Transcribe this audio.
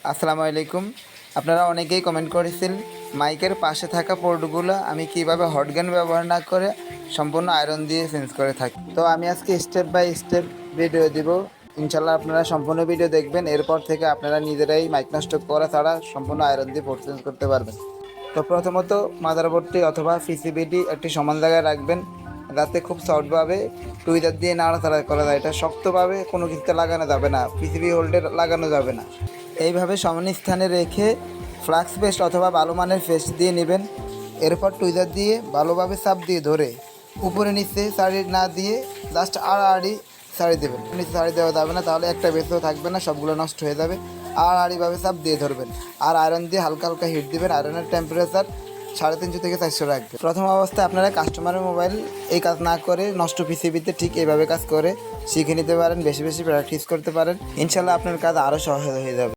আসসালামু আলাইকুম। আপনারা অনেকেই কমেন্ট করেছেন মাইকের পাশে থাকা পোর্টগুলো আমি কিভাবে হট গান ব্যবহার না করে সম্পূর্ণ আয়রন দিয়ে চেঞ্জ করে থাকি। তো আমি আজকে স্টেপ বাই স্টেপ ভিডিও দিব। ইনশাল্লাহ আপনারা সম্পূর্ণ ভিডিও দেখবেন। এরপর থেকে আপনারা নিজেরাই মাইক নষ্ট করা ছাড়া সম্পূর্ণ আয়রন দিয়ে পোর্ট চেঞ্জ করতে পারবেন। তো প্রথমত মাদারবোর্ডটি অথবা পিসিবিটি একটি সমান জায়গায় রাখবেন, যাতে খুব সফটভাবে টুইটার দিয়ে নাড়াচাড়া করা যায়। এটা শক্তভাবে কোনো কিছুতে লাগানো যাবে না, পিসিবি হোল্ডে লাগানো যাবে না। এইভাবে সমান স্থানে রেখে ফ্লাক্স পেস্ট অথবা ভালো মানের পেস্ট দিয়ে নেবেন। এরপর টুইজার দিয়ে ভালোভাবে চাপ দিয়ে ধরে উপরে নিচে সারি না দিয়ে জাস্ট আড়াআড়ি সারি দেবেন। নিচে সারি দেওয়া যাবে না, তাহলে একটা বেসও থাকবে না, সবগুলো নষ্ট হয়ে যাবে। আড়াআড়িভাবে চাপ দিয়ে ধরবেন আর আয়রন দিয়ে হালকা হালকা হিট দেবেন। আয়রনের টেম্পারেচার 350 থেকে 400 রাখবেন। প্রথম অবস্থায় আপনারা কাস্টমারের মোবাইল এই কাজ না করে নষ্ট পিসিবিতে ঠিক এইভাবে কাজ করে শিখে নিতে পারেন। বেশি বেশি প্র্যাকটিস করতে পারেন, ইনশাল্লাহ আপনার কাজ আরও সহজ হয়ে যাবে।